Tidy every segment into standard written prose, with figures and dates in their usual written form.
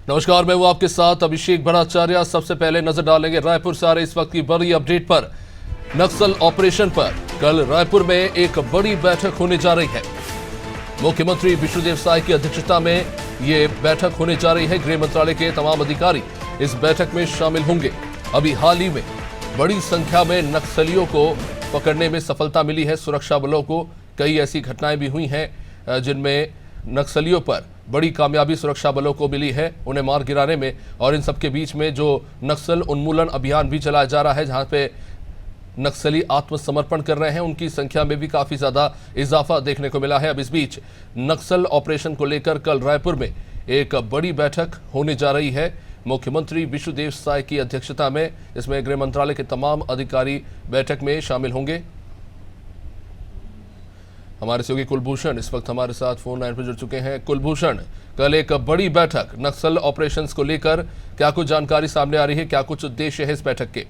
नमस्कार, मैं हूं आपके साथ अभिषेक भट्टाचार्य। सबसे पहले नजर डालेंगे रायपुर से आ रही इस वक्त की बड़ी अपडेट पर। नक्सल ऑपरेशन पर कल रायपुर में एक बड़ी बैठक होने जा रही है। मुख्यमंत्री विष्णुदेव साय की अध्यक्षता में ये बैठक होने जा रही है। गृह मंत्रालय के तमाम अधिकारी इस बैठक में शामिल होंगे। अभी हाल ही में बड़ी संख्या में नक्सलियों को पकड़ने में सफलता मिली है। सुरक्षा बलों को कई ऐसी घटनाएं भी हुई हैं जिनमें नक्सलियों पर बड़ी कामयाबी सुरक्षा बलों को मिली है उन्हें मार गिराने में। और इन सबके बीच में जो नक्सल उन्मूलन अभियान भी चलाया जा रहा है, जहां पे नक्सली आत्मसमर्पण कर रहे हैं, उनकी संख्या में भी काफी ज्यादा इजाफा देखने को मिला है। अब इस बीच नक्सल ऑपरेशन को लेकर कल रायपुर में एक बड़ी बैठक होने जा रही है मुख्यमंत्री विष्णुदेव साय की अध्यक्षता में, जिसमें गृह मंत्रालय के तमाम अधिकारी बैठक में शामिल होंगे। हमारे सहयोगी कुलभूषण इस वक्त हमारे साथ फोन लाइन पर जुड़ चुके हैं। कुलभूषण, कल एक बड़ी बैठक नक्सल ऑपरेशंस को लेकर, क्या कुछ जानकारी सामने आ रही है, क्या कुछ उद्देश्य है इस बैठक के?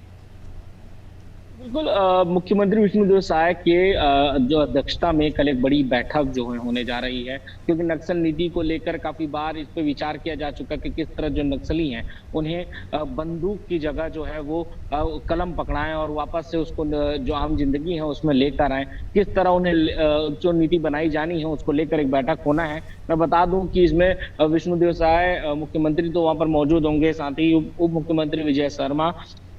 बिल्कुल, मुख्यमंत्री विष्णुदेव साय के जो अध्यक्षता में कल एक बड़ी बैठक जो है होने जा रही है, क्योंकि नक्सल नीति को लेकर काफी बार इस पे विचार किया जा चुका कि किस तरह जो नक्सली हैं उन्हें बंदूक की जगह जो है वो कलम पकड़ाएं और वापस से उसको जो आम जिंदगी है उसमें लेकर आए। किस तरह उन्हें जो नीति बनाई जानी है उसको लेकर एक बैठक होना है। मैं बता दूं कि इसमें विष्णुदेव साय मुख्यमंत्री तो वहां पर मौजूद होंगे, साथ ही उप मुख्यमंत्री विजय शर्मा,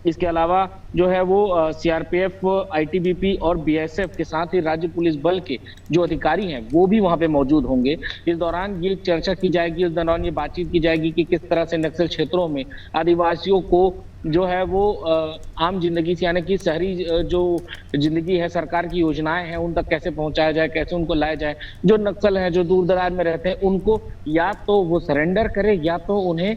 इसके अलावा जो है वो सीआरपीएफ, आईटीबीपी और बीएसएफ के साथ ही राज्य पुलिस बल के जो अधिकारी हैं वो भी वहां पे मौजूद होंगे। इस दौरान ये चर्चा की जाएगी, इस दौरान ये बातचीत की जाएगी कि किस तरह से नक्सल क्षेत्रों में आदिवासियों को जो है वो आम जिंदगी से, यानी कि शहरी जो जिंदगी है, सरकार की योजनाएं हैं उन तक कैसे पहुंचाया जाए, कैसे उनको लाया जाए। जो नक्सल हैं, जो दूर दराज में रहते हैं, उनको या तो वो सरेंडर करे या तो उन्हें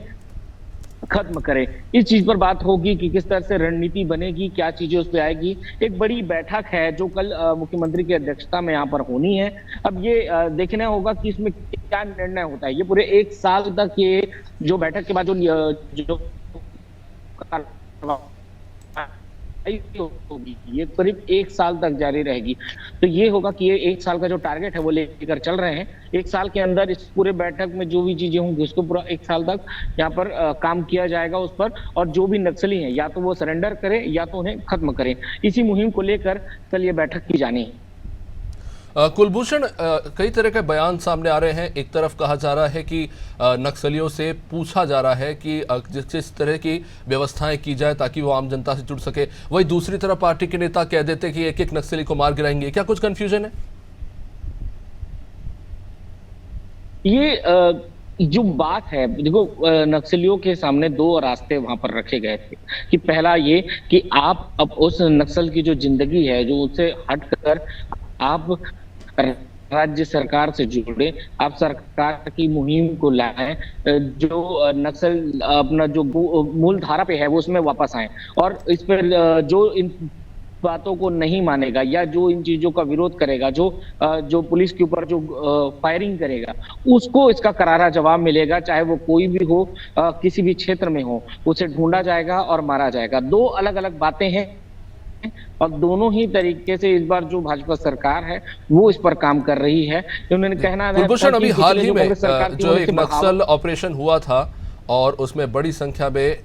खत्म करें। इस चीज पर बात होगी कि किस तरह से रणनीति बनेगी, क्या चीजें उस पर आएगी। एक बड़ी बैठक है जो कल मुख्यमंत्री की अध्यक्षता में यहाँ पर होनी है। अब ये देखना होगा कि इसमें क्या निर्णय होता है। ये पूरे 1 साल तक ये जो बैठक के बाद जो होगी ये करीब 1 साल तक जारी रहेगी। तो ये होगा कि ये 1 साल का जो टारगेट है वो लेकर चल रहे हैं। 1 साल के अंदर इस पूरे बैठक में जो भी चीजें होंगी उसको पूरा 1 साल तक यहाँ पर काम किया जाएगा उस पर। और जो भी नक्सली हैं या तो वो सरेंडर करें या तो उन्हें खत्म करें। इसी मुहिम को लेकर कल ये बैठक की जानी है। कुलभूषण, कई तरह के बयान सामने आ रहे हैं। एक तरफ कहा जा रहा है कि नक्सलियों से पूछा जा रहा है कि जिस तरह की व्यवस्थाएं की जाए ताकि वो आम जनता से जुड़ सके, वही दूसरी तरफ पार्टी के नेता कह देते कि एक एक नक्सली को मार गिराएंगे। क्या कुछ कंफ्यूजन है? ये जो बात है, देखो, नक्सलियों के सामने 2 रास्ते वहां पर रखे गए थे कि पहला ये कि आप अब उस नक्सल की जो जिंदगी है जो उससे हटकर आप राज्य सरकार से जुड़े, आप सरकार की मुहिम को लाएं, जो नक्सल अपना जो मूल धारा पे है वो उसमें वापस आए। और इस पर जो इन बातों को नहीं मानेगा या जो इन चीजों का विरोध करेगा, जो पुलिस के ऊपर जो फायरिंग करेगा, उसको इसका करारा जवाब मिलेगा। चाहे वो कोई भी हो, किसी भी क्षेत्र में हो, उसे ढूंढा जाएगा और मारा जाएगा। 2 अलग अलग बातें हैं और दोनों ही तरीके से इस बार जो भाजपा सरकार है वो इस पर काम कर रही है। उन्होंने कहना है कुलभूषण, अभी हाल ही में जो एक नक्सल ऑपरेशन हुआ था और उसमें बड़ी संख्या में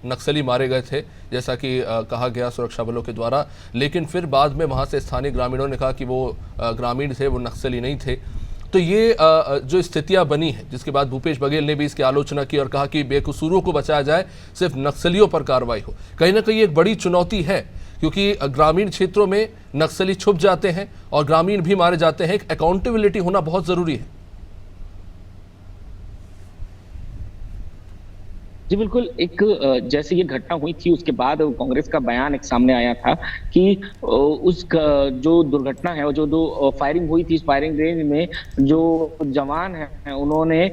नक्सली मारे गए थे, जैसा कि कहा गया सुरक्षा बलों के द्वारा, लेकिन फिर बाद में वहां से स्थानीय ग्रामीणों ने कहा कि वो ग्रामीण थे, वो नक्सली नहीं थे। तो ये जो स्थितियां बनी है, जिसके बाद भूपेश बघेल ने भी इसकी आलोचना की और कहा कि बेकसूरों को बचाया जाए, सिर्फ नक्सलियों पर कार्रवाई हो। कहीं ना कहीं एक बड़ी चुनौती है, क्योंकि ग्रामीण क्षेत्रों में नक्सली छुप जाते हैं और ग्रामीण भी मारे जाते हैं। एक अकाउंटेबिलिटी होना बहुत जरूरी है। जी बिल्कुल, एक जैसे ये घटना हुई थी उसके बाद कांग्रेस का बयान एक सामने आया था कि उस जो दुर्घटना है, जो 2 फायरिंग हुई थी, इस फायरिंग रेंज में जो जवान हैं उन्होंने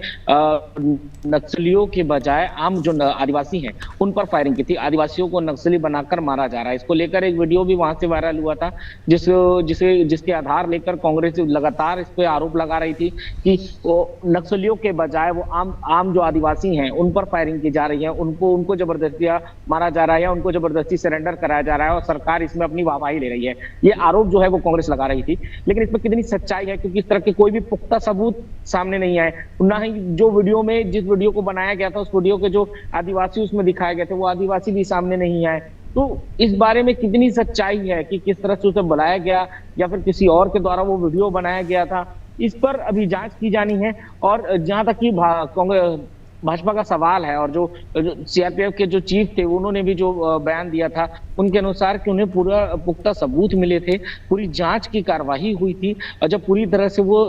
नक्सलियों के बजाय आम जो आदिवासी हैं उन पर फायरिंग की थी। आदिवासियों को नक्सली बनाकर मारा जा रहा है। इसको लेकर एक वीडियो भी वहां से वायरल हुआ था, जिसके आधार लेकर कांग्रेस लगातार इस पे आरोप लगा रही थी कि नक्सलियों के बजाय वो आम जो आदिवासी हैं उन पर फायरिंग की जा जा रही है, उनको जबरदस्ती मारा जा रहा है या उनको जबरदस्ती सरेंडर कराया जा रहा है और सरकार इसमें अपनी वाहवाही ले रही है। ये आरोप जो है वो कांग्रेस लगा रही थी, लेकिन इसमें कितनी सच्चाई है, क्योंकि इस तरह के कोई भी पुख्ता सबूत सामने नहीं आए। ना ही जो वीडियो में, जिस वीडियो को बनाया गया था, उस वीडियो के जो आदिवासी उसमें दिखाए गए थे, वो आदिवासी भी सामने नहीं आए। तो इस बारे में कितनी सच्चाई है कि किस तरह से उसे बुलाया गया या फिर किसी और के द्वारा वो वीडियो बनाया गया था, इस पर अभी जांच की जानी है। और जहां तक कि कांग्रेस भाजपा का सवाल है, और जो सीआरपीएफ के जो चीफ थे उन्होंने भी जो बयान दिया था, उनके अनुसार कि उन्हें पूरा पुख्ता सबूत मिले थे, पूरी जांच की कार्यवाही हुई थी, और जब पूरी तरह से वो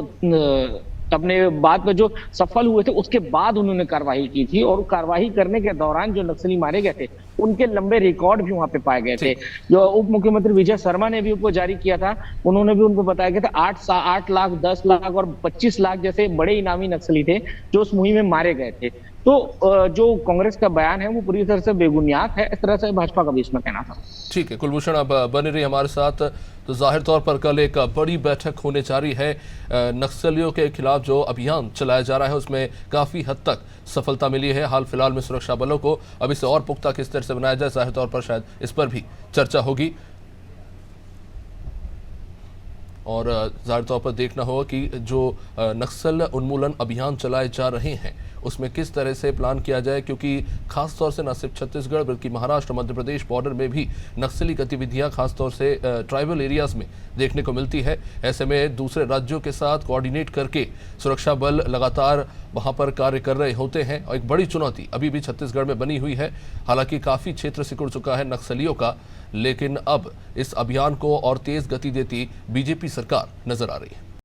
अपने बाद में जो सफल हुए थे उसके बाद उन्होंने कार्रवाई की थी, और कार्रवाई करने के दौरान जो नक्सली मारे गए थे उनके लंबे रिकॉर्ड भी वहां पे पाए गए थे। जो उप मुख्यमंत्री विजय शर्मा ने भी उनको जारी किया था, उन्होंने भी उनको बताया गया था 8 लाख, 10 लाख और 25 लाख जैसे बड़े इनामी नक्सली थे जो उस मुहिम में मारे गए थे। तो जो कांग्रेस का बयान है वो पूरी तरह से बेबुनियाद है, इस तरह से भाजपा का भी इसमें कहना था। ठीक है कुलभूषण, अब बने रही हमारे साथ। तो जाहिर तौर पर कल एक बड़ी बैठक होने जा रही है। नक्सलियों के खिलाफ जो अभियान चलाया जा रहा है उसमें काफ़ी हद तक सफलता मिली है हाल फिलहाल में सुरक्षा बलों को। अब इसे और पुख्ता किस तरह से बनाया जाए, जाहिर तौर पर शायद इस पर भी चर्चा होगी, और जाहिर तौर पर देखना होगा कि जो नक्सल उन्मूलन अभियान चलाए जा रहे हैं उसमें किस तरह से प्लान किया जाए, क्योंकि खास तौर से न सिर्फ छत्तीसगढ़ बल्कि महाराष्ट्र मध्य प्रदेश बॉर्डर में भी नक्सली गतिविधियां खास तौर से ट्राइबल एरियाज में देखने को मिलती है। ऐसे में दूसरे राज्यों के साथ कोऑर्डिनेट करके सुरक्षा बल लगातार वहां पर कार्य कर रहे होते हैं, और एक बड़ी चुनौती अभी भी छत्तीसगढ़ में बनी हुई है। हालांकि काफ़ी क्षेत्र सिकुड़ चुका है नक्सलियों का, लेकिन अब इस अभियान को और तेज गति देती बीजेपी सरकार नजर आ रही है।